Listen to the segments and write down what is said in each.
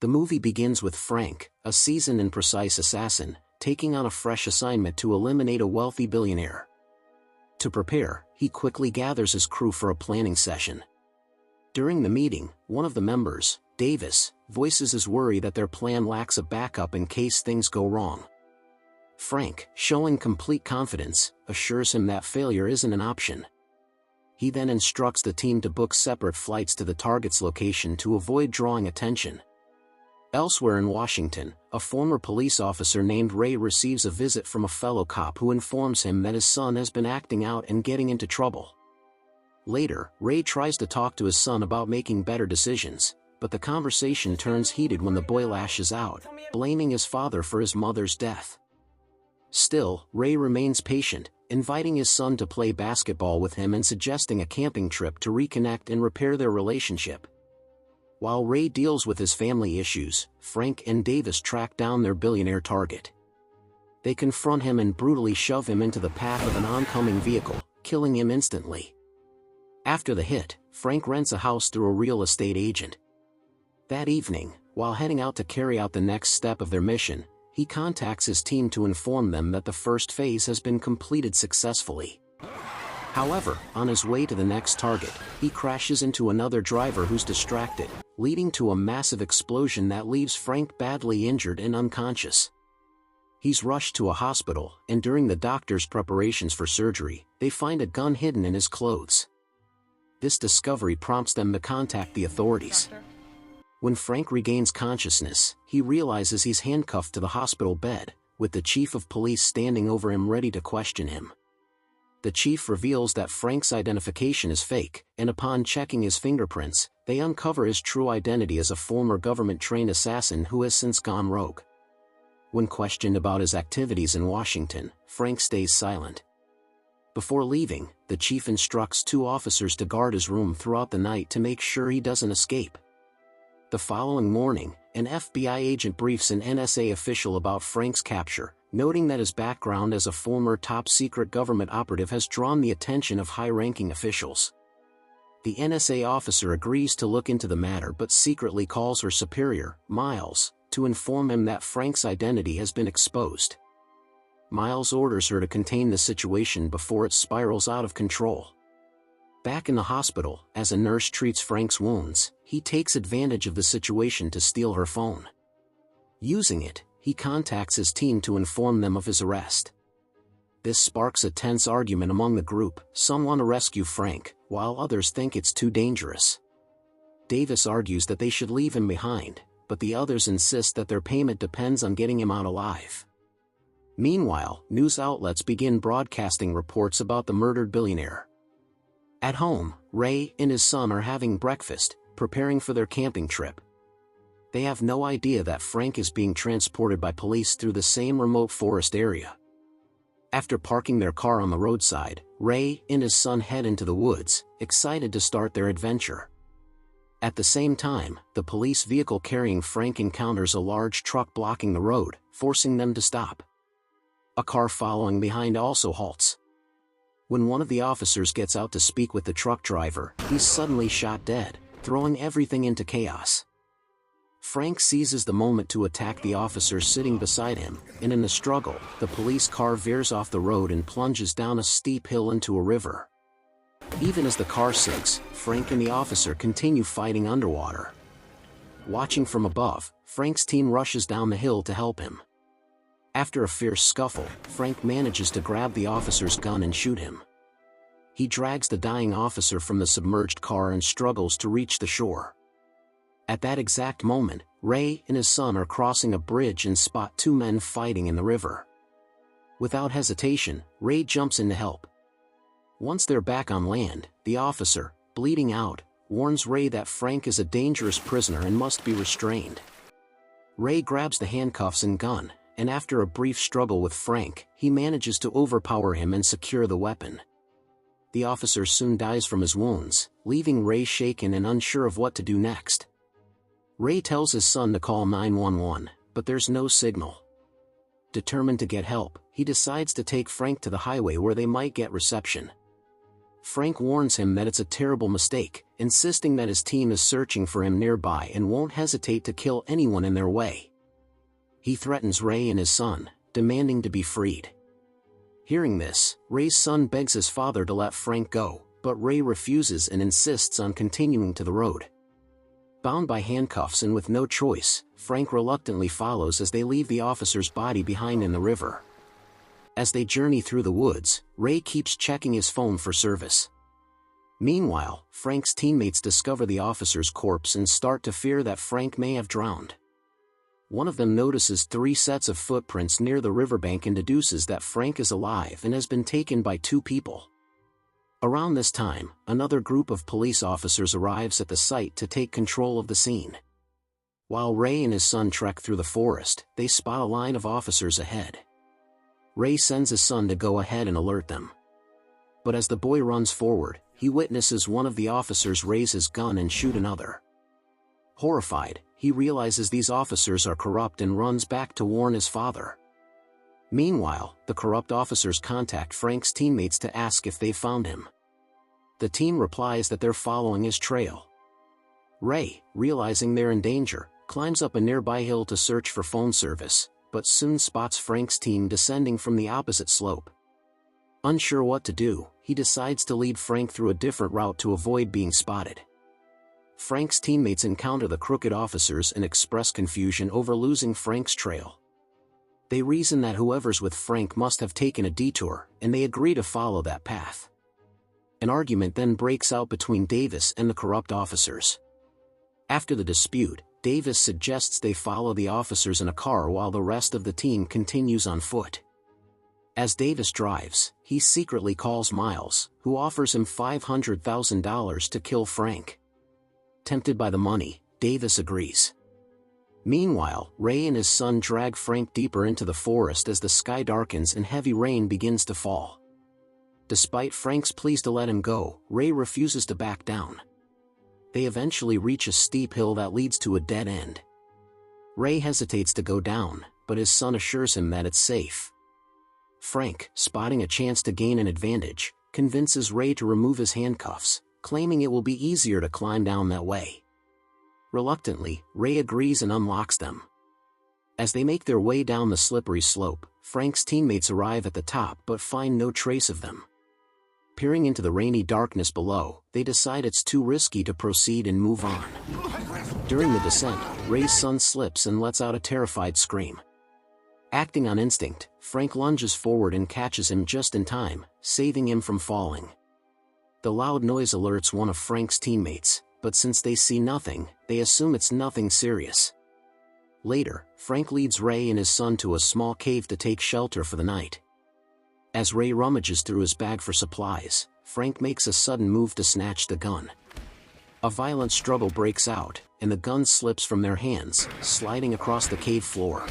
The movie begins with Frank, a seasoned and precise assassin, taking on a fresh assignment to eliminate a wealthy billionaire. To prepare, he quickly gathers his crew for a planning session. During the meeting, one of the members, Davis, voices his worry that their plan lacks a backup in case things go wrong. Frank, showing complete confidence, assures him that failure isn't an option. He then instructs the team to book separate flights to the target's location to avoid drawing attention. Elsewhere in Washington, a former police officer named Ray receives a visit from a fellow cop who informs him that his son has been acting out and getting into trouble. Later, Ray tries to talk to his son about making better decisions, but the conversation turns heated when the boy lashes out, blaming his father for his mother's death. Still, Ray remains patient, inviting his son to play basketball with him and suggesting a camping trip to reconnect and repair their relationship. While Ray deals with his family issues, Frank and Davis track down their billionaire target. They confront him and brutally shove him into the path of an oncoming vehicle, killing him instantly. After the hit, Frank rents a house through a real estate agent. That evening, while heading out to carry out the next step of their mission, he contacts his team to inform them that the first phase has been completed successfully. However, on his way to the next target, he crashes into another driver who's distracted, leading to a massive explosion that leaves Frank badly injured and unconscious. He's rushed to a hospital, and during the doctor's preparations for surgery, they find a gun hidden in his clothes. This discovery prompts them to contact the authorities. When Frank regains consciousness, he realizes he's handcuffed to the hospital bed, with the chief of police standing over him ready to question him. The chief reveals that Frank's identification is fake, and upon checking his fingerprints, they uncover his true identity as a former government-trained assassin who has since gone rogue. When questioned about his activities in Washington, Frank stays silent. Before leaving, the chief instructs 2 officers to guard his room throughout the night to make sure he doesn't escape. The following morning, an FBI agent briefs an NSA official about Frank's capture, noting that his background as a former top-secret government operative has drawn the attention of high-ranking officials. The NSA officer agrees to look into the matter but secretly calls her superior, Miles, to inform him that Frank's identity has been exposed. Miles orders her to contain the situation before it spirals out of control. Back in the hospital, as a nurse treats Frank's wounds, he takes advantage of the situation to steal her phone. Using it, he contacts his team to inform them of his arrest. This sparks a tense argument among the group. Some want to rescue Frank, while others think it's too dangerous. Davis argues that they should leave him behind, but the others insist that their payment depends on getting him out alive. Meanwhile, news outlets begin broadcasting reports about the murdered billionaire. At home, Ray and his son are having breakfast, preparing for their camping trip. They have no idea that Frank is being transported by police through the same remote forest area. After parking their car on the roadside, Ray and his son head into the woods, excited to start their adventure. At the same time, the police vehicle carrying Frank encounters a large truck blocking the road, forcing them to stop. A car following behind also halts. When one of the officers gets out to speak with the truck driver, he's suddenly shot dead, throwing everything into chaos. Frank seizes the moment to attack the officer sitting beside him, and in the struggle, the police car veers off the road and plunges down a steep hill into a river. Even as the car sinks, Frank and the officer continue fighting underwater. Watching from above, Frank's team rushes down the hill to help him. After a fierce scuffle, Frank manages to grab the officer's gun and shoot him. He drags the dying officer from the submerged car and struggles to reach the shore. At that exact moment, Ray and his son are crossing a bridge and spot 2 men fighting in the river. Without hesitation, Ray jumps in to help. Once they're back on land, the officer, bleeding out, warns Ray that Frank is a dangerous prisoner and must be restrained. Ray grabs the handcuffs and gun, and after a brief struggle with Frank, he manages to overpower him and secure the weapon. The officer soon dies from his wounds, leaving Ray shaken and unsure of what to do next. Ray tells his son to call 911, but there's no signal. Determined to get help, he decides to take Frank to the highway where they might get reception. Frank warns him that it's a terrible mistake, insisting that his team is searching for him nearby and won't hesitate to kill anyone in their way. He threatens Ray and his son, demanding to be freed. Hearing this, Ray's son begs his father to let Frank go, but Ray refuses and insists on continuing to the road. Bound by handcuffs and with no choice, Frank reluctantly follows as they leave the officer's body behind in the river. As they journey through the woods, Ray keeps checking his phone for service. Meanwhile, Frank's teammates discover the officer's corpse and start to fear that Frank may have drowned. One of them notices 3 sets of footprints near the riverbank and deduces that Frank is alive and has been taken by 2 people. Around this time, another group of police officers arrives at the site to take control of the scene. While Ray and his son trek through the forest, they spot a line of officers ahead. Ray sends his son to go ahead and alert them. But as the boy runs forward, he witnesses one of the officers raise his gun and shoot another. Horrified, he realizes these officers are corrupt and runs back to warn his father. Meanwhile, the corrupt officers contact Frank's teammates to ask if they found him. The team replies that they're following his trail. Ray, realizing they're in danger, climbs up a nearby hill to search for phone service, but soon spots Frank's team descending from the opposite slope. Unsure what to do, he decides to lead Frank through a different route to avoid being spotted. Frank's teammates encounter the crooked officers and express confusion over losing Frank's trail. They reason that whoever's with Frank must have taken a detour, and they agree to follow that path. An argument then breaks out between Davis and the corrupt officers. After the dispute, Davis suggests they follow the officers in a car while the rest of the team continues on foot. As Davis drives, he secretly calls Miles, who offers him $500,000 to kill Frank. Tempted by the money, Davis agrees. Meanwhile, Ray and his son drag Frank deeper into the forest as the sky darkens and heavy rain begins to fall. Despite Frank's pleas to let him go, Ray refuses to back down. They eventually reach a steep hill that leads to a dead end. Ray hesitates to go down, but his son assures him that it's safe. Frank, spotting a chance to gain an advantage, convinces Ray to remove his handcuffs, claiming it will be easier to climb down that way. Reluctantly, Ray agrees and unlocks them. As they make their way down the slippery slope, Frank's teammates arrive at the top but find no trace of them. Peering into the rainy darkness below, they decide it's too risky to proceed and move on. During the descent, Ray's son slips and lets out a terrified scream. Acting on instinct, Frank lunges forward and catches him just in time, saving him from falling. The loud noise alerts one of Frank's teammates, but since they see nothing, they assume it's nothing serious. Later, Frank leads Ray and his son to a small cave to take shelter for the night. As Ray rummages through his bag for supplies, Frank makes a sudden move to snatch the gun. A violent struggle breaks out, and the gun slips from their hands, sliding across the cave floor.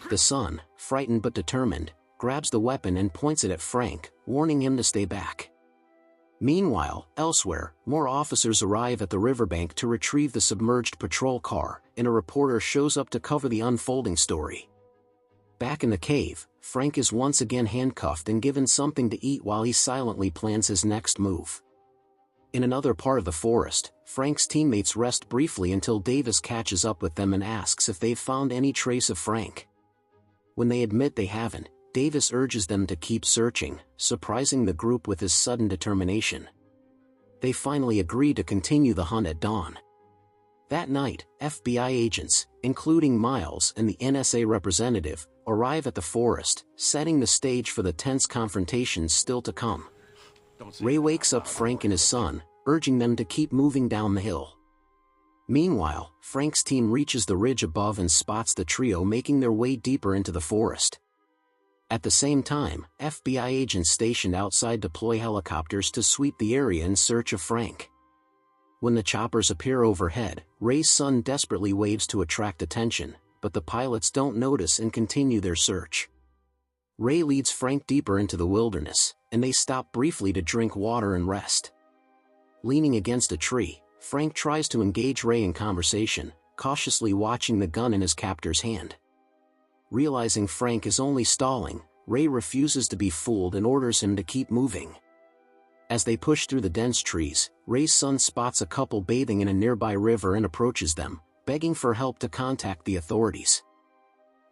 The son, frightened but determined, grabs the weapon and points it at Frank, warning him to stay back. Meanwhile, elsewhere, more officers arrive at the riverbank to retrieve the submerged patrol car, and a reporter shows up to cover the unfolding story. Back in the cave, Frank is once again handcuffed and given something to eat while he silently plans his next move. In another part of the forest, Frank's teammates rest briefly until Davis catches up with them and asks if they've found any trace of Frank. When they admit they haven't, Davis urges them to keep searching, surprising the group with his sudden determination. They finally agree to continue the hunt at dawn. That night, FBI agents, including Miles and the NSA representative, arrive at the forest, setting the stage for the tense confrontations still to come. Ray wakes up Frank and his son, urging them to keep moving down the hill. Meanwhile, Frank's team reaches the ridge above and spots the trio making their way deeper into the forest. At the same time, FBI agents stationed outside deploy helicopters to sweep the area in search of Frank. When the choppers appear overhead, Ray's son desperately waves to attract attention, but the pilots don't notice and continue their search. Ray leads Frank deeper into the wilderness, and they stop briefly to drink water and rest. Leaning against a tree, Frank tries to engage Ray in conversation, cautiously watching the gun in his captor's hand. Realizing Frank is only stalling, Ray refuses to be fooled and orders him to keep moving. As they push through the dense trees, Ray's son spots a couple bathing in a nearby river and approaches them, begging for help to contact the authorities.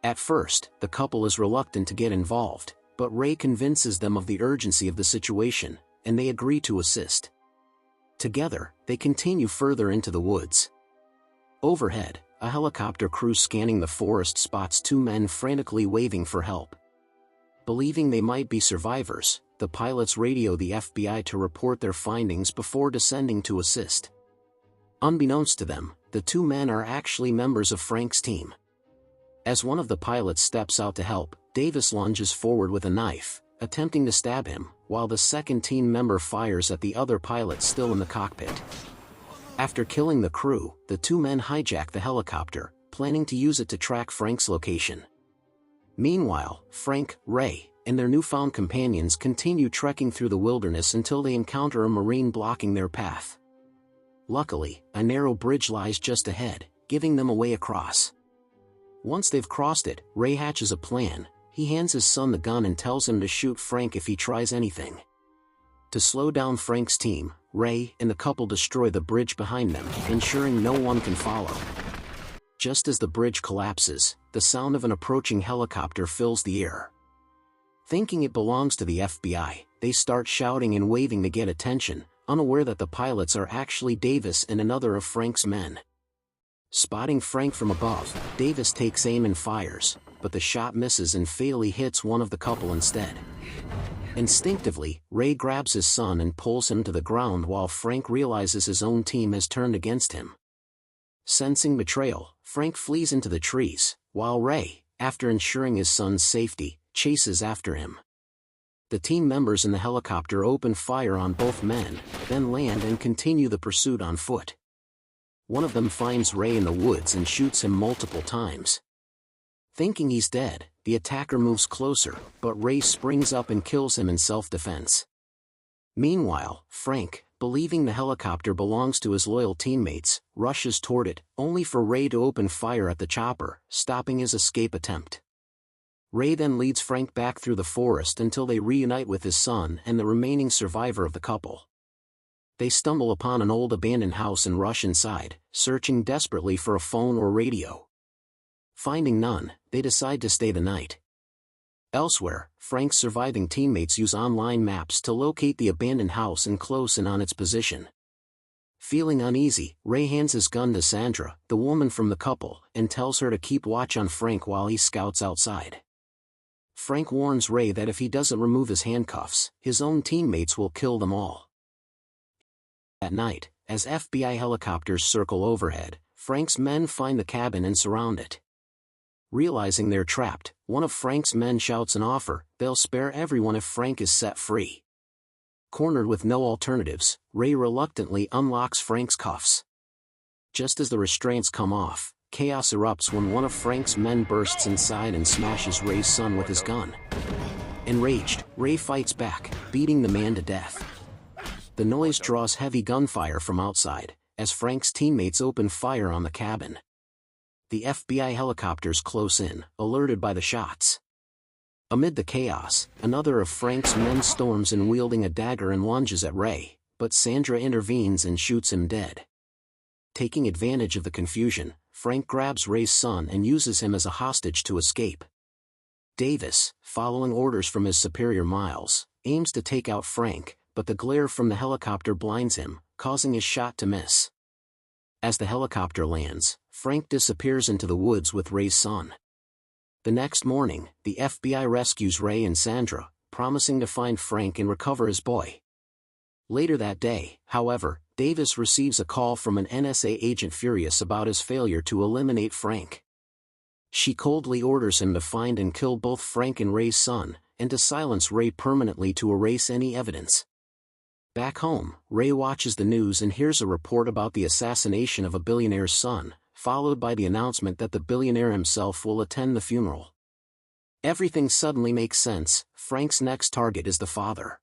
At first, the couple is reluctant to get involved, but Ray convinces them of the urgency of the situation, and they agree to assist. Together, they continue further into the woods. Overhead, a helicopter crew scanning the forest spots two men frantically waving for help. Believing they might be survivors, the pilots radio the FBI to report their findings before descending to assist. Unbeknownst to them, the two men are actually members of Frank's team. As one of the pilots steps out to help, Davis lunges forward with a knife, attempting to stab him, while the second team member fires at the other pilot still in the cockpit. After killing the crew, the two men hijack the helicopter, planning to use it to track Frank's location. Meanwhile, Frank, Ray, and their newfound companions continue trekking through the wilderness until they encounter a Marine blocking their path. Luckily, a narrow bridge lies just ahead, giving them a way across. Once they've crossed it, Ray hatches a plan. He hands his son the gun and tells him to shoot Frank if he tries anything. To slow down Frank's team, Ray and the couple destroy the bridge behind them, ensuring no one can follow. Just as the bridge collapses, the sound of an approaching helicopter fills the air. Thinking it belongs to the FBI, they start shouting and waving to get attention, unaware that the pilots are actually Davis and another of Frank's men. Spotting Frank from above, Davis takes aim and fires, but the shot misses and fatally hits one of the couple instead. Instinctively, Ray grabs his son and pulls him to the ground while Frank realizes his own team has turned against him. Sensing betrayal, Frank flees into the trees, while Ray, after ensuring his son's safety, chases after him. The team members in the helicopter open fire on both men, then land and continue the pursuit on foot. One of them finds Ray in the woods and shoots him multiple times. Thinking he's dead, the attacker moves closer, but Ray springs up and kills him in self-defense. Meanwhile, Frank, believing the helicopter belongs to his loyal teammates, rushes toward it, only for Ray to open fire at the chopper, stopping his escape attempt. Ray then leads Frank back through the forest until they reunite with his son and the remaining survivor of the couple. They stumble upon an old abandoned house and rush inside, searching desperately for a phone or radio. Finding none, they decide to stay the night. Elsewhere, Frank's surviving teammates use online maps to locate the abandoned house and close in on its position. Feeling uneasy, Ray hands his gun to Sandra, the woman from the couple, and tells her to keep watch on Frank while he scouts outside. Frank warns Ray that if he doesn't remove his handcuffs, his own teammates will kill them all. At night, as FBI helicopters circle overhead, Frank's men find the cabin and surround it. Realizing they're trapped, one of Frank's men shouts an offer: they'll spare everyone if Frank is set free. Cornered with no alternatives, Ray reluctantly unlocks Frank's cuffs. Just as the restraints come off, chaos erupts when one of Frank's men bursts inside and smashes Ray's son with his gun. Enraged, Ray fights back, beating the man to death. The noise draws heavy gunfire from outside, as Frank's teammates open fire on the cabin. The FBI helicopters close in, alerted by the shots. Amid the chaos, another of Frank's men storms in wielding a dagger and lunges at Ray, but Sandra intervenes and shoots him dead. Taking advantage of the confusion, Frank grabs Ray's son and uses him as a hostage to escape. Davis, following orders from his superior Miles, aims to take out Frank, but the glare from the helicopter blinds him, causing his shot to miss. As the helicopter lands, Frank disappears into the woods with Ray's son. The next morning, the FBI rescues Ray and Sandra, promising to find Frank and recover his boy. Later that day, however, Davis receives a call from an NSA agent furious about his failure to eliminate Frank. She coldly orders him to find and kill both Frank and Ray's son, and to silence Ray permanently to erase any evidence. Back home, Ray watches the news and hears a report about the assassination of a billionaire's son, followed by the announcement that the billionaire himself will attend the funeral. Everything suddenly makes sense. Frank's next target is the father.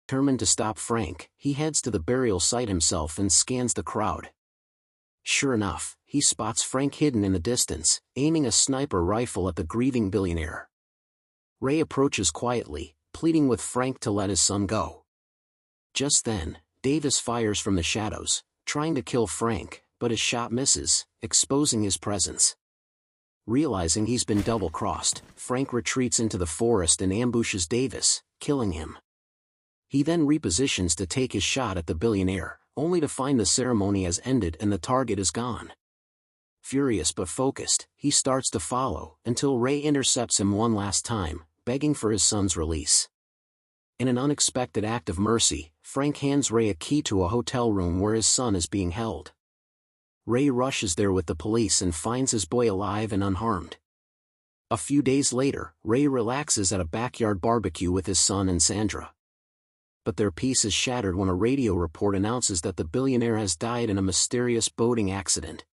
Determined to stop Frank, he heads to the burial site himself and scans the crowd. Sure enough, he spots Frank hidden in the distance, aiming a sniper rifle at the grieving billionaire. Ray approaches quietly, pleading with Frank to let his son go. Just then, Davis fires from the shadows, trying to kill Frank, but his shot misses, exposing his presence. Realizing he's been double-crossed, Frank retreats into the forest and ambushes Davis, killing him. He then repositions to take his shot at the billionaire, only to find the ceremony has ended and the target is gone. Furious but focused, he starts to follow, until Ray intercepts him one last time, begging for his son's release. In an unexpected act of mercy, Frank hands Ray a key to a hotel room where his son is being held. Ray rushes there with the police and finds his boy alive and unharmed. A few days later, Ray relaxes at a backyard barbecue with his son and Sandra. But their peace is shattered when a radio report announces that the billionaire has died in a mysterious boating accident.